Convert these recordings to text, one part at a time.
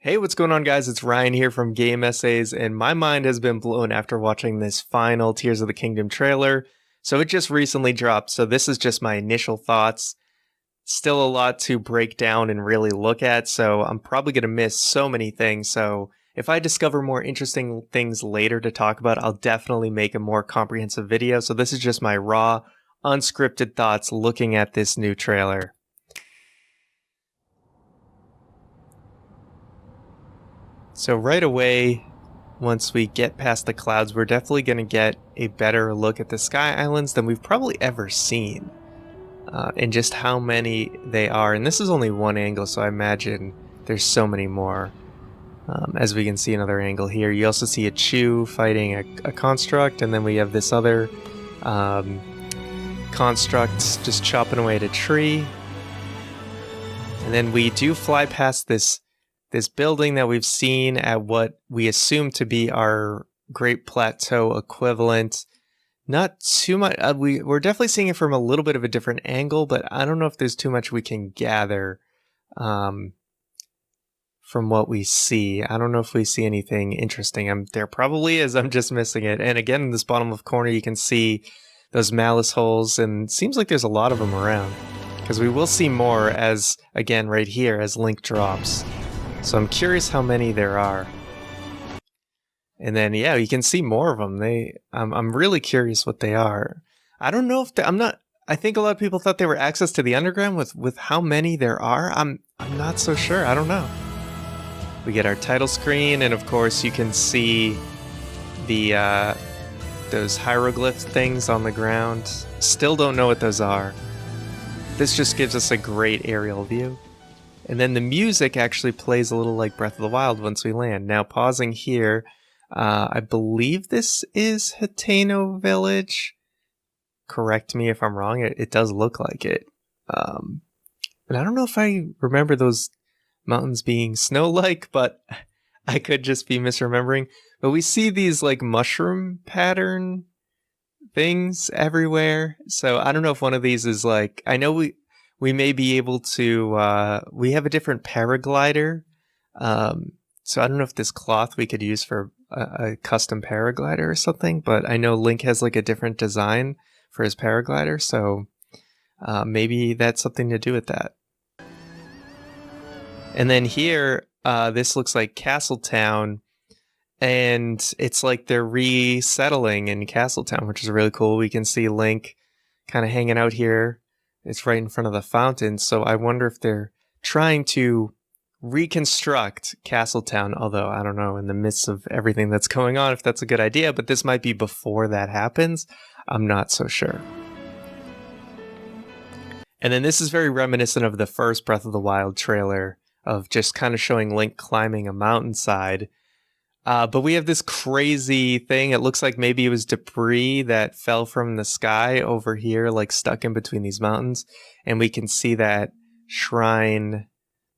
Hey, what's going on, guys? It's Ryan here from Game Essays, and my mind has been blown after watching this final Tears of the Kingdom trailer. So it just recently dropped, so this is just my initial thoughts. Still a lot to break down and really look at, so I'm probably going to miss so many things. So if I discover more interesting things later to talk about, I'll definitely make a more comprehensive video. So this is just my raw, unscripted thoughts looking at this new trailer. So right away, once we get past the clouds, we're definitely going to get a better look at the Sky Islands than we've probably ever seen. And just how many they are. And this is only one angle, so I imagine there's so many more. As we can see another angle here. You also see a Chew fighting a construct, and then we have this other construct just chopping away at a tree. And then we do fly past this building that we've seen at what we assume to be our Great Plateau equivalent. Not too much. We're definitely seeing it from a little bit of a different angle, but I don't know if there's too much we can gather from what we see. I don't know if we see anything interesting. There probably is. I'm just missing it. And again, in this bottom left corner, you can see those malice holes, and it seems like there's a lot of them around. Because we will see more as, again, right here, as Link drops. So I'm curious how many there are. And then, yeah, you can see more of them. I'm really curious what they are. I don't know if I think a lot of people thought they were access to the underground with how many there are. I'm not so sure. I don't know. We get our title screen, and of course you can see the those hieroglyph things on the ground. Still don't know what those are. This just gives us a great aerial view. And then the music actually plays a little like Breath of the Wild once we land. Now, pausing here, I believe this is Hateno Village. Correct me if I'm wrong. It does look like it. And I don't know if I remember those mountains being snow-like, but I could just be misremembering. But we see these like mushroom pattern things everywhere. So I don't know if one of these is like, I know we may be able to, we have a different paraglider. So I don't know if this cloth we could use for a custom paraglider or something, but I know Link has like a different design for his paraglider. So maybe that's something to do with that. And then here, this looks like Castletown, and it's like they're resettling in Castletown, which is really cool. We can see Link kind of hanging out here. It's right in front of the fountain, so I wonder if they're trying to reconstruct Castletown, although I don't know, in the midst of everything that's going on, if that's a good idea, but this might be before that happens. I'm not so sure. And then this is very reminiscent of the first Breath of the Wild trailer, of just kind of showing Link climbing a mountainside. But we have this crazy thing. It looks like maybe it was debris that fell from the sky over here, like stuck in between these mountains. And we can see that shrine,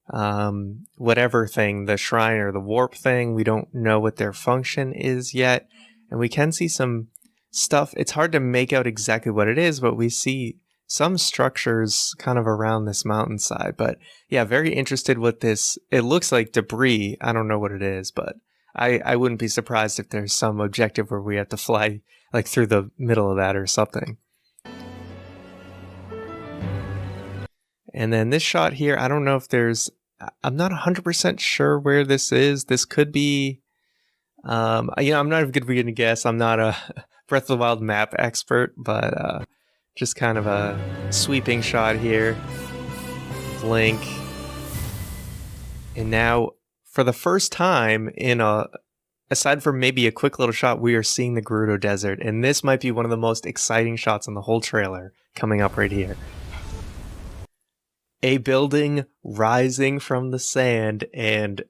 whatever thing, the shrine or the warp thing. We don't know what their function is yet. And we can see some stuff. It's hard to make out exactly what it is, but we see some structures kind of around this mountainside. But yeah, very interested with this. It looks like debris. I don't know what it is, but I wouldn't be surprised if there's some objective where we have to fly like through the middle of that or something. And then this shot here, I don't know if there's, I'm not 100% sure where this is. This could be, I'm not even going to guess. I'm not a Breath of the Wild map expert, but just kind of a sweeping shot here. Link. And now, for the first time aside from maybe a quick little shot, we are seeing the Gerudo Desert, and this might be one of the most exciting shots in the whole trailer coming up right here. A building rising from the sand, and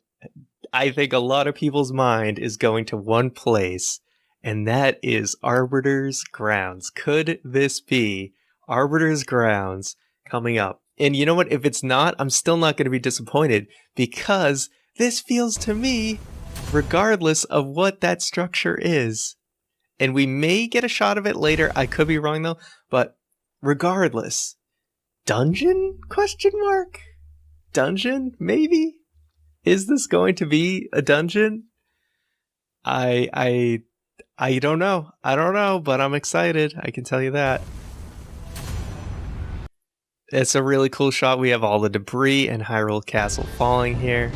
I think a lot of people's mind is going to one place, and that is Arbiter's Grounds. Could this be Arbiter's Grounds coming up? And you know what? If it's not, I'm still not going to be disappointed, because this feels to me, regardless of what that structure is, and we may get a shot of it later, I could be wrong though, but regardless, dungeon? Question mark? Dungeon? Maybe? Is this going to be a dungeon? I don't know. I don't know, but I'm excited. I can tell you that. It's a really cool shot. We have all the debris and Hyrule Castle falling here.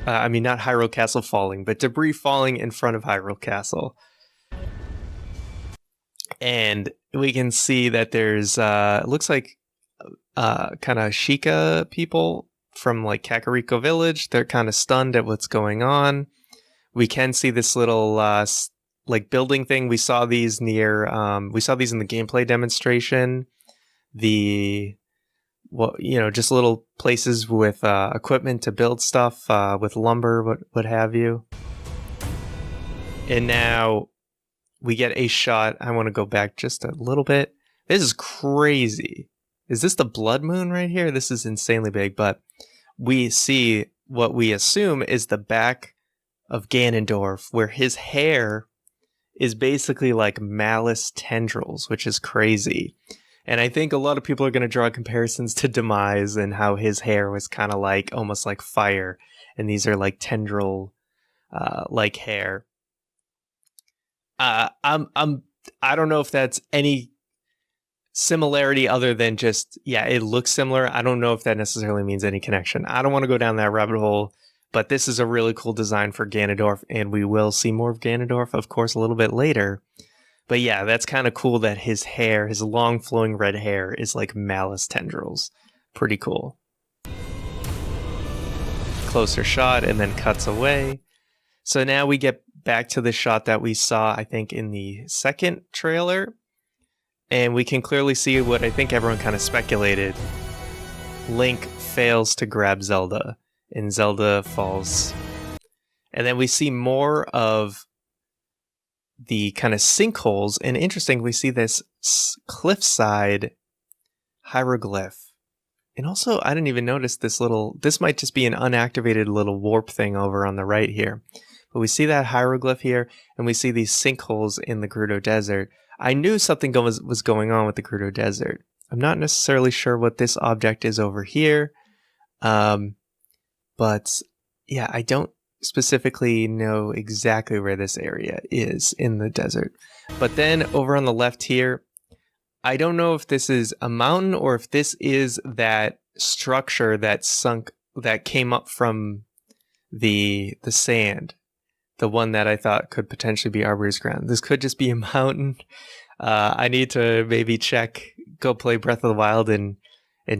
I mean, not Hyrule Castle falling, but debris falling in front of Hyrule Castle. And we can see that there's, it looks like kind of Sheikah people from like Kakariko Village. They're kind of stunned at what's going on. We can see this little like building thing. We saw these near, we saw these in the gameplay demonstration. Just little places with equipment to build stuff with lumber, what have you. And now we get a shot. I want to go back just a little bit. This is crazy. Is this the blood moon right here? This is insanely big, but we see what we assume is the back of Ganondorf, where his hair is basically like malice tendrils, which is crazy. And I think a lot of people are going to draw comparisons to Demise and how his hair was kind of like almost like fire, and these are like tendril like hair. I don't know if that's any similarity other than just, yeah, it looks similar. I don't know if that necessarily means any connection. I don't want to go down that rabbit hole, but this is a really cool design for Ganondorf, and we will see more of Ganondorf, of course, a little bit later. But yeah, that's kind of cool that his hair, his long flowing red hair, is like malice tendrils. Pretty cool. Closer shot and then cuts away. So now we get back to the shot that we saw, I think, in the second trailer. And we can clearly see what I think everyone kind of speculated. Link fails to grab Zelda, and Zelda falls. And then we see more of the kind of sinkholes. And interesting, we see this cliffside hieroglyph. And also, I didn't even notice this might just be an unactivated little warp thing over on the right here. But we see that hieroglyph here, and we see these sinkholes in the Gerudo Desert. I knew something was going on with the Gerudo Desert. I'm not necessarily sure what this object is over here. But yeah, I don't specifically know exactly where this area is in the desert. But then over on the left here, I don't know if this is a mountain or if this is that structure that came up from the sand. The one that I thought could potentially be Arbor's ground. This could just be a mountain. I need to maybe go play Breath of the Wild and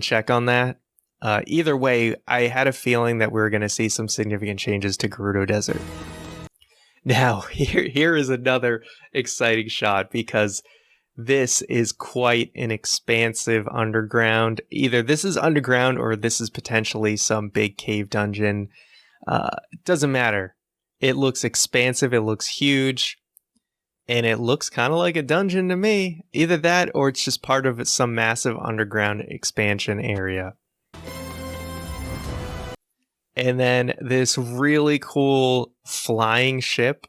check on that. Either way, I had a feeling that we were going to see some significant changes to Gerudo Desert. Now, here is another exciting shot, because this is quite an expansive underground. Either this is underground or this is potentially some big cave dungeon. It doesn't matter. It looks expansive, it looks huge, and it looks kind of like a dungeon to me. Either that or it's just part of some massive underground expansion area. And then this really cool flying ship.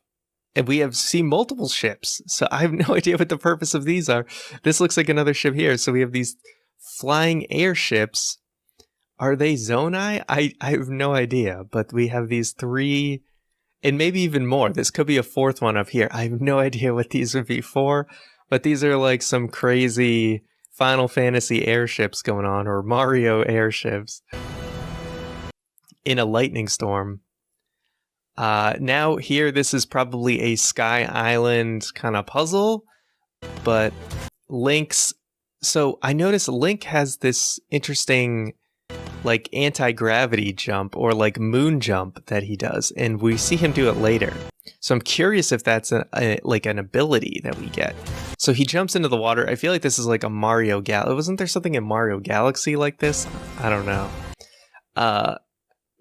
And we see multiple ships, so I have no idea what the purpose of these are. This looks like another ship here. So we have these flying airships. Are they Zonai? I have no idea, but we have these 3... and maybe even more. This could be a 4th one up here. I have no idea what these would be for, but these are like some crazy Final Fantasy airships going on, or Mario airships in a lightning storm. Now here, this is probably a Sky Island kind of puzzle, but so I noticed Link has this interesting like anti-gravity jump or like moon jump that he does, and we see him do it later. So I'm curious if that's like an ability that we get. So he jumps into the water. I feel like this is like a Mario wasn't there something in Mario Galaxy like this? I don't know.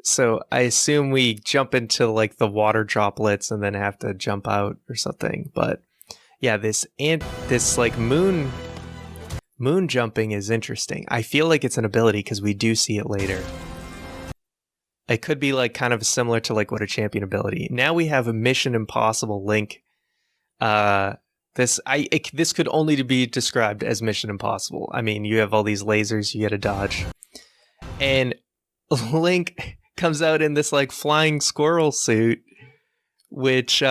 So I assume we jump into like the water droplets and then have to jump out or something. But yeah, this like moon jumping is interesting. I feel like it's an ability because we do see it later. It could be like kind of similar to like what a champion ability. Now we have a Mission Impossible Link. This could only be described as Mission Impossible. I mean, you have all these lasers you got to dodge, and Link comes out in this like flying squirrel suit, which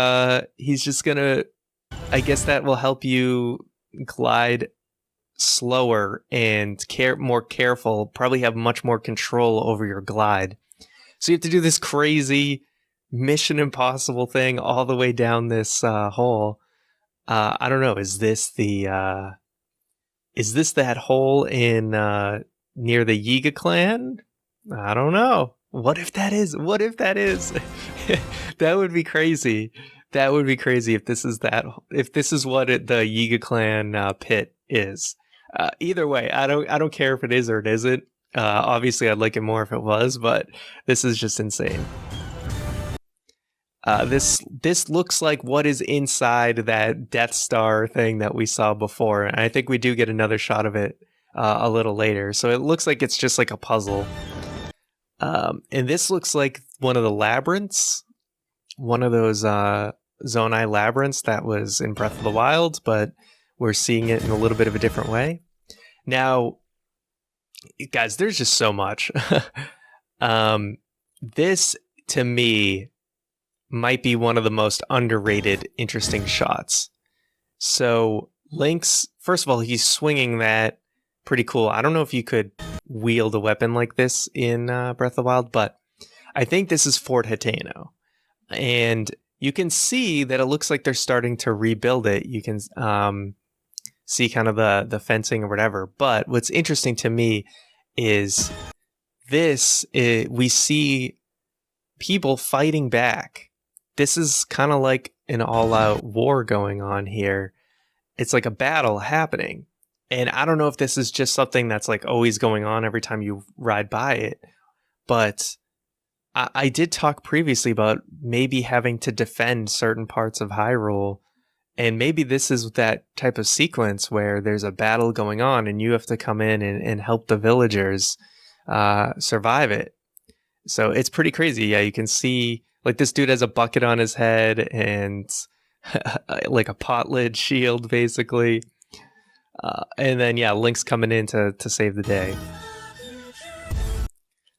he's just gonna, I guess that will help you glide slower and more careful, probably have much more control over your glide. So you have to do this crazy Mission Impossible thing all the way down this hole. I don't know. Is this that hole in near the Yiga clan? I don't know. What if that is? What if that is? That would be crazy. That would be crazy if this is that. If this is what the Yiga clan pit is. Either way, I don't care if it is or it isn't. Obviously, I'd like it more if it was, but this is just insane. This looks like what is inside that Death Star thing that we saw before, and I think we do get another shot of it a little later. So it looks like it's just like a puzzle. And this looks like one of the labyrinths, one of those Zonai labyrinths that was in Breath of the Wild, but we're seeing it in a little bit of a different way. Now, guys, there's just so much. This, to me, might be one of the most underrated, interesting shots. So Link's, first of all, he's swinging that, pretty cool. I don't know if you could wield a weapon like this in Breath of the Wild, but I think this is Fort Hateno. And you can see that it looks like they're starting to rebuild it. You can see kind of the fencing or whatever. But what's interesting to me is we see people fighting back. This is kind of like an all-out war going on here. It's like a battle happening. And I don't know if this is just something that's like always going on every time you ride by it. But I did talk previously about maybe having to defend certain parts of Hyrule. And maybe this is that type of sequence where there's a battle going on and you have to come in and help the villagers survive it. So it's pretty crazy. Yeah, you can see like this dude has a bucket on his head and like a pot lid shield, basically. And then, yeah, Link's coming in to save the day.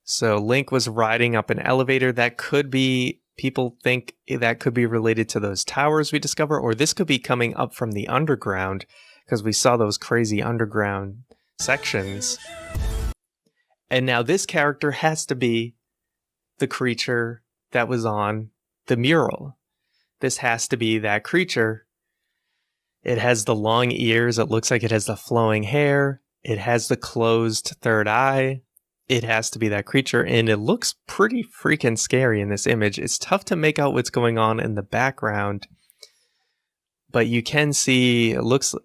So Link was riding up an elevator. That could be, people think that could be related to those towers we discover, or this could be coming up from the underground because we saw those crazy underground sections. And now this character has to be the creature that was on the mural. This has to be that creature. It has the long ears. It looks like it has the flowing hair. It has the closed third eye. It has to be that creature, and it looks pretty freaking scary in this image. It's tough to make out what's going on in the background, but you can see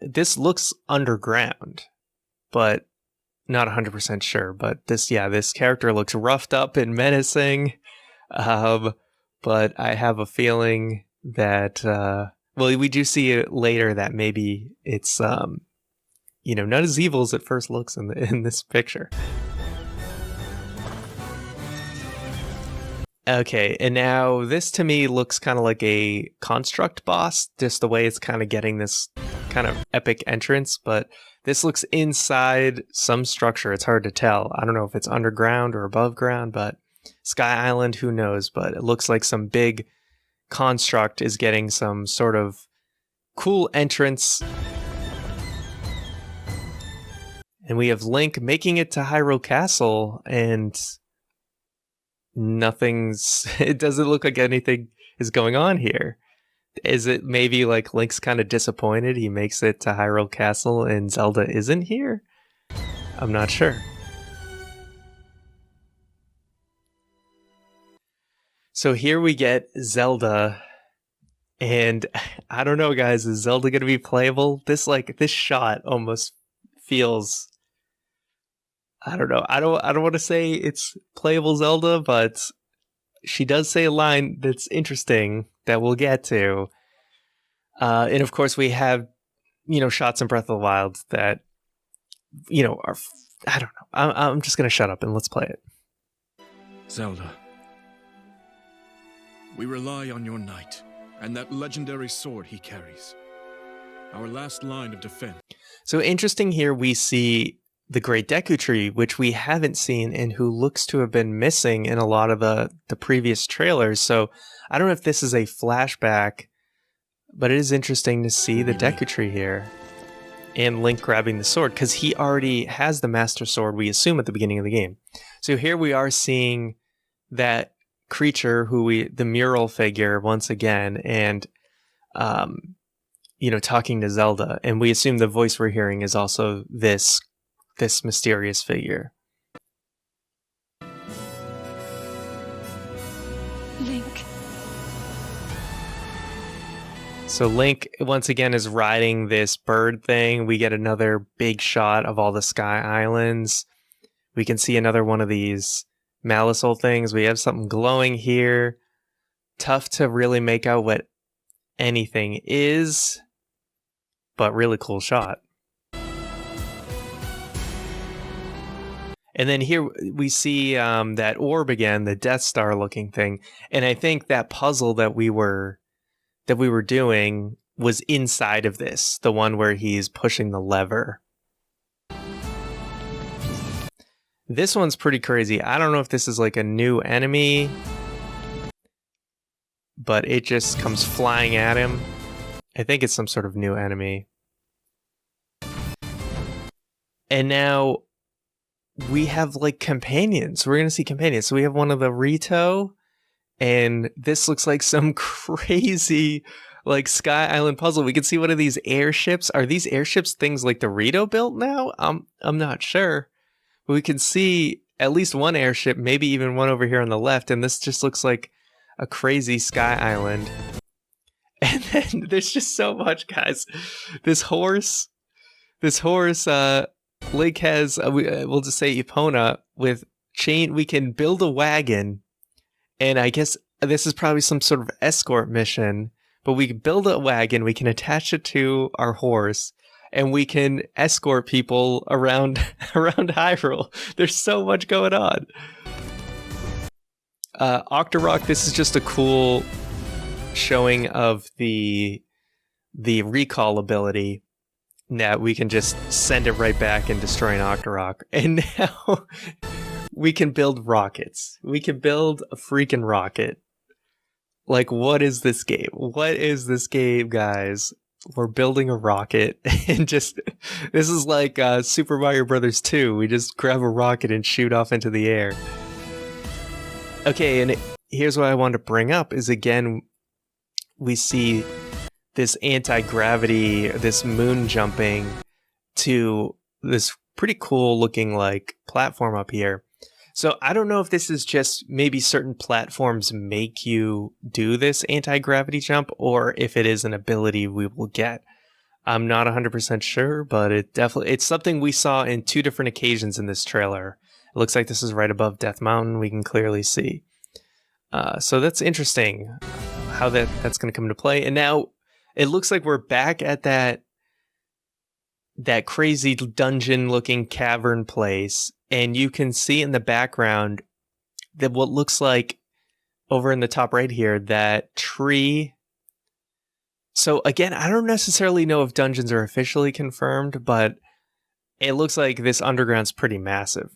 this looks underground, but not 100% sure. But this character looks roughed up and menacing. But I have a feeling that we do see it later that maybe it's not as evil as it first looks in this picture. Okay, and now this to me looks kind of like a construct boss, just the way it's kind of getting this kind of epic entrance, but this looks inside some structure. It's hard to tell. I don't know if it's underground or above ground, but Sky Island, who knows, but it looks like some big construct is getting some sort of cool entrance. And we have Link making it to Hyrule Castle, and it doesn't look like anything is going on here. Is it maybe like Link's kind of disappointed he makes it to Hyrule Castle and Zelda isn't here? I'm not sure. So here we get Zelda, and I don't know, guys, is Zelda going to be playable? This shot almost feels, I don't know. I don't want to say it's playable Zelda, but she does say a line that's interesting that we'll get to. And of course we have, shots in Breath of the Wild that, are, I don't know. I'm just going to shut up and let's play it. Zelda, we rely on your knight and that legendary sword he carries. Our last line of defense. So interesting here, we see the Great Deku Tree, which we haven't seen and who looks to have been missing in a lot of the previous trailers. So I don't know if this is a flashback, but it is interesting to see the Deku Tree here. And Link grabbing the sword, because he already has the Master Sword, we assume, at the beginning of the game. So here we are seeing that creature, the mural figure, once again, and, talking to Zelda. And we assume the voice we're hearing is also this mysterious figure. Link. So Link, once again, is riding this bird thing. We get another big shot of all the Sky Islands. We can see another one of these Malisol things. We have something glowing here. Tough to really make out what anything is, but really cool shot. And then here we see that orb again, the Death Star looking thing. And I think that puzzle that we were doing was inside of this, the one where he's pushing the lever. This one's pretty crazy. I don't know if this is like a new enemy, but it just comes flying at him. I think it's some sort of new enemy. And now we have like companions. We're going to see companions. So we have one of the Rito, and this looks like some crazy like Sky Island puzzle. We can see one of these airships. Are these airships things like the Rito built now? I'm not sure. But we can see at least one airship, maybe even one over here on the left, and this just looks like a crazy Sky Island. And then there's just so much, guys. This horse, Link has, we'll just say Epona, with chain. We can build a wagon, and I guess this is probably some sort of escort mission, but we can build a wagon, we can attach it to our horse, and we can escort people around Hyrule. There's so much going on. Octorok, this is just a cool showing of the recall ability, that we can just send it right back and destroy an Octorok. And now we can build rockets. We can build a freaking rocket. Like, what is this game? What is this game, guys? We're building a rocket, and just, this is like Super Mario Brothers 2. We just grab a rocket and shoot off into the air. Okay, and here's what I wanted to bring up is, again, we see this anti-gravity, this moon jumping to this pretty cool looking like platform up here. So I don't know if this is just maybe certain platforms make you do this anti-gravity jump, or if it is an ability we will get. I'm not 100% sure, but it's something we saw in 2 different occasions in this trailer. It looks like this is right above Death Mountain, we can clearly see. So that's interesting how that's going to come into play. And now it looks like we're back at that crazy dungeon-looking cavern place, and you can see in the background that what looks like, over in the top right here, that tree. So again, I don't necessarily know if dungeons are officially confirmed, but it looks like this underground's pretty massive.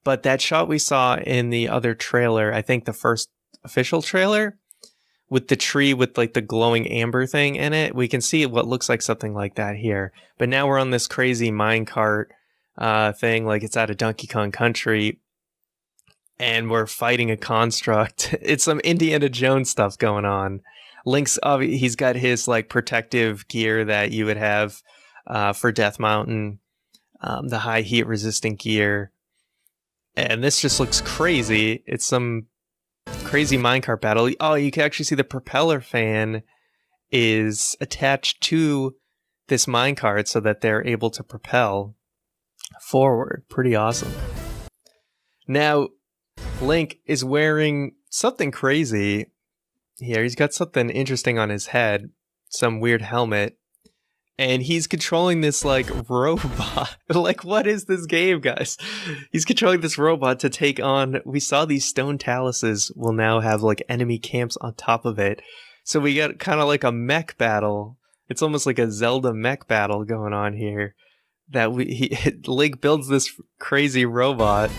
But that shot we saw in the other trailer, I think the first official trailer, with the tree with like the glowing amber thing in it, we can see what looks like something like that here. But now we're on this crazy minecart thing, like it's out of Donkey Kong Country, and we're fighting a construct. It's some Indiana Jones stuff going on. Link's, he's got his like protective gear that you would have for Death Mountain, the high heat resistant gear. And this just looks crazy. It's some crazy minecart battle. Oh, you can actually see the propeller fan is attached to this minecart so that they're able to propel forward. Pretty awesome. Now, Link is wearing something crazy here. He's got something interesting on his head, some weird helmet, and he's controlling this like robot. Like, what is this game, guys? He's controlling this robot to take on, we saw these stone taluses will now have like enemy camps on top of it. So we got kind of like a mech battle. It's almost like a Zelda mech battle going on here. that Link builds this crazy robot.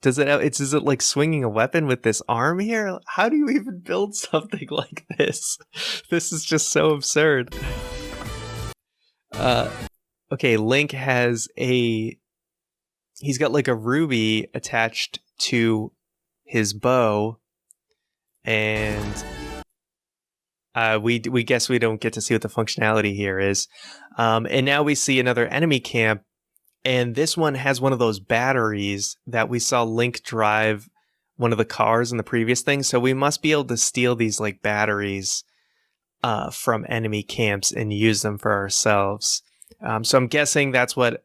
Does it like swinging a weapon with this arm here? How do you even build something like this? This is just so absurd. Okay, Link has he's got like a ruby attached to his bow, and we guess we don't get to see what the functionality here is. And now we see another enemy camp, and this one has one of those batteries that we saw Link drive one of the cars in the previous thing. So we must be able to steal these like batteries from enemy camps and use them for ourselves. So I'm guessing that's what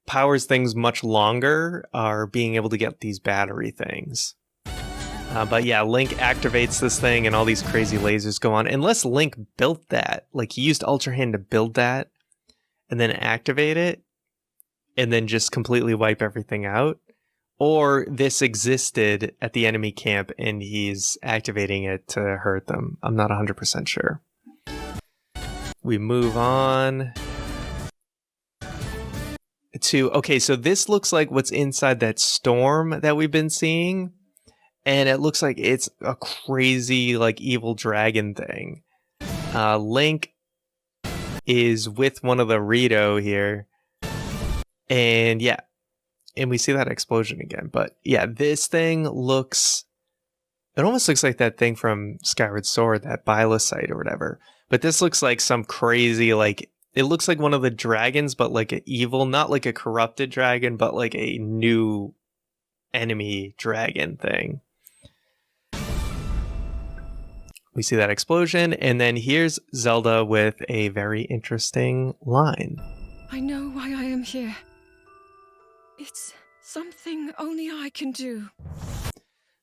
powers things much longer, are being able to get these battery things. But yeah, Link activates this thing and all these crazy lasers go on. Unless Link built that, like he used Ultra Hand to build that and then activate it and then just completely wipe everything out. Or this existed at the enemy camp and he's activating it to hurt them. I'm not 100% sure. We move on to, okay, so this looks like what's inside that storm that we've been seeing. And it looks like it's a crazy, like, evil dragon thing. Link is with one of the Rito here. And yeah, and we see that explosion again. But yeah, this thing looks, it almost looks like that thing from Skyward Sword, that Bylosite or whatever. But this looks like some crazy, like, it looks like one of the dragons, but like an evil, not like a corrupted dragon, but like a new enemy dragon thing. We see that explosion, and then here's Zelda with a very interesting line. I know why I am here. It's something only I can do.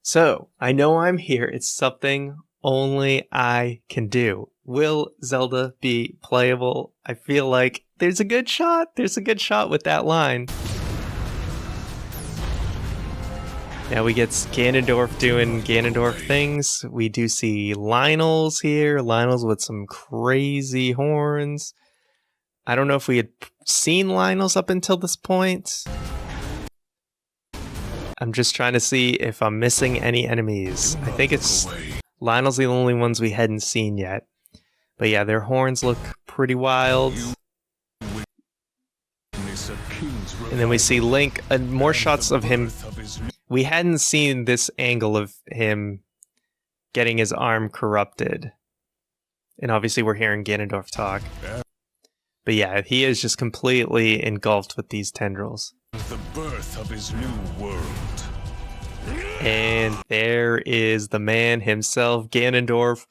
So, I know I'm here. It's something only I can do. Will Zelda be playable? I feel like there's a good shot. There's a good shot with that line. Now we get Ganondorf doing Ganondorf things. We do see Lionel's here. Lionel's with some crazy horns. I don't know if we had seen Lionel's up until this point. I'm just trying to see if I'm missing any enemies. I think it's Lionel's the only ones we hadn't seen yet. But yeah, their horns look pretty wild. And then we see Link, more shots of him. We hadn't seen this angle of him getting his arm corrupted. And obviously we're hearing Ganondorf talk. But yeah, he is just completely engulfed with these tendrils. The birth of his new world. And there is the man himself, Ganondorf.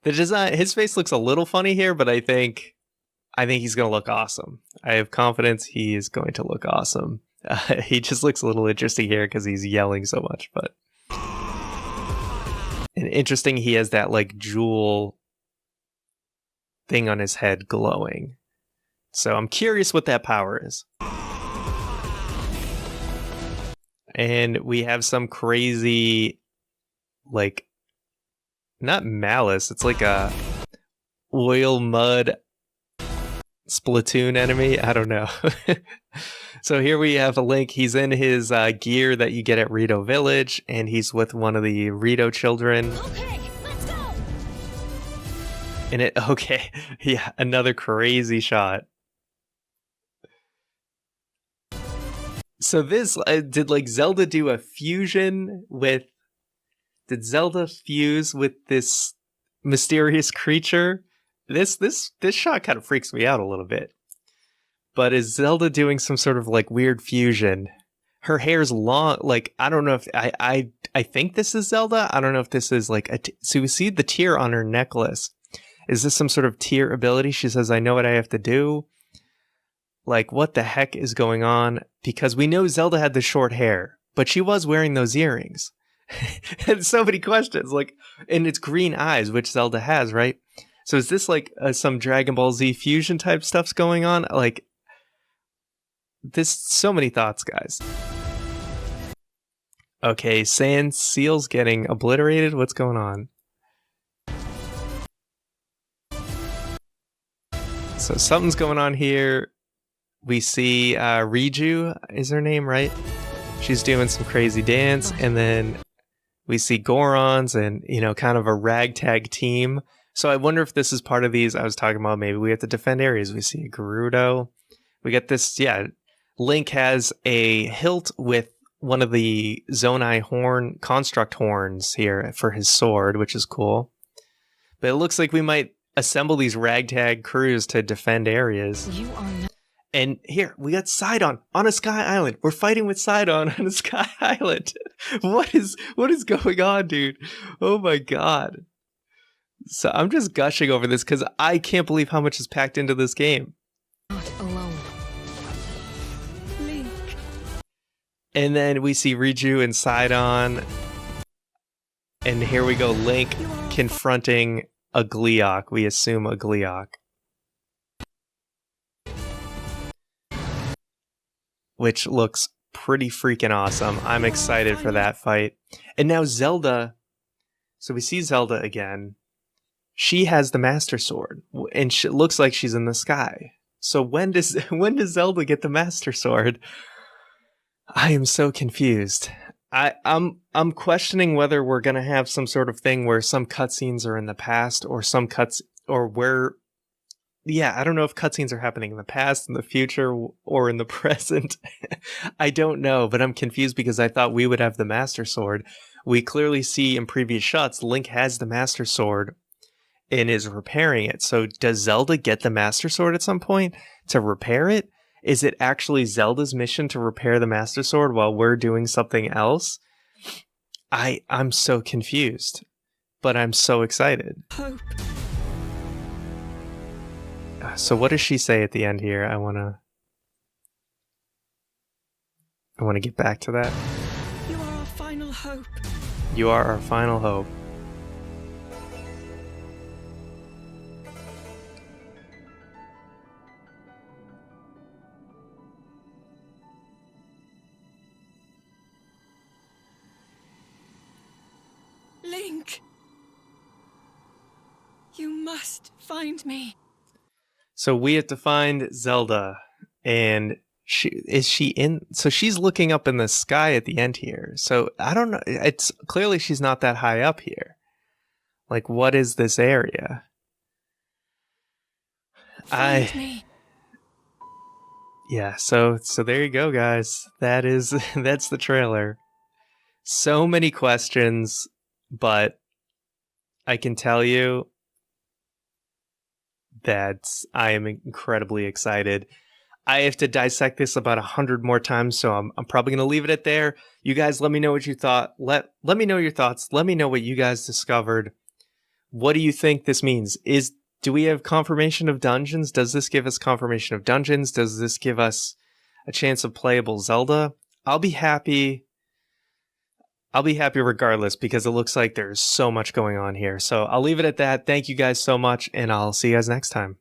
The design, his face looks a little funny here, but I think he's going to look awesome. I have confidence he is going to look awesome. He just looks a little interesting here because he's yelling so much, but... And interesting, he has that, like, jewel thing on his head glowing. So I'm curious what that power is. And we have some crazy, like, not malice, it's like a oil mud Splatoon enemy. I don't know. So here we have a Link. He's in his gear that you get at Rito Village, and he's with one of the Rito children. Okay, let's go. And okay, yeah, another crazy shot. So this, did like Zelda do a fusion with, did Zelda fuse with this mysterious creature? This shot kind of freaks me out a little bit. But is Zelda doing some sort of like weird fusion? Her hair's long, like, I don't know if, I think this is Zelda. I don't know if this is like, so we see the tear on her necklace. Is this some sort of tear ability? She says, I know what I have to do. Like, what the heck is going on? Because we know Zelda had the short hair, but she was wearing those earrings. And so many questions, like, and it's green eyes, which Zelda has, right? So is this like some Dragon Ball Z fusion type stuff's going on? Like, there's so many thoughts, guys. Okay, Sand Seal's getting obliterated. What's going on? So something's going on here. we see Riju is her name, right? She's doing some crazy dance, and then we see Gorons and, kind of a ragtag team. So I wonder if this is part of these. I was talking about maybe we have to defend areas. We see a Gerudo. We get this, Link has a hilt with one of the Zonai construct horns here for his sword, which is cool. But it looks like we might assemble these ragtag crews to defend areas. And here, we got Sidon on a sky island. We're fighting with Sidon on a sky island. What is going on, dude? Oh my god. So I'm just gushing over this because I can't believe how much is packed into this game. Not alone. Link. And then we see Riju and Sidon. And here we go, Link confronting a Gleeok. We assume a Gleeok. Which looks pretty freaking awesome. I'm excited for that fight. And now Zelda. So we see Zelda again. She has the Master Sword, and it looks like she's in the sky. So when does Zelda get the Master Sword? I am so confused. I'm questioning whether we're gonna have some sort of thing where some cutscenes are in the past, or some I don't know if cutscenes are happening in the past, in the future, or in the present. I don't know, but I'm confused because I thought we would have the Master Sword. We clearly see in previous shots, Link has the Master Sword and is repairing it. So does Zelda get the Master Sword at some point to repair it? Is it actually Zelda's mission to repair the Master Sword while we're doing something else? I'm so confused, but I'm so excited. Hope. So what does she say at the end here? I want to get back to that. You are our final hope. You are our final hope. Link. You must find me. So we have to find Zelda, and so she's looking up in the sky at the end here. So I don't know. It's clearly she's not that high up here. Like, what is this area? Find me. Yeah, so there you go, guys. That's the trailer. So many questions, but I can tell you that I am incredibly excited. I have to dissect this about 100 more times, so I'm probably going to leave it at there. You guys, let me know what you thought. Let me know your thoughts. Let me know what you guys discovered. What do you think this means? Do we have confirmation of dungeons? Does this give us confirmation of dungeons? Does this give us a chance of playable Zelda? I'll be happy regardless, because it looks like there's so much going on here. So I'll leave it at that. Thank you guys so much, and I'll see you guys next time.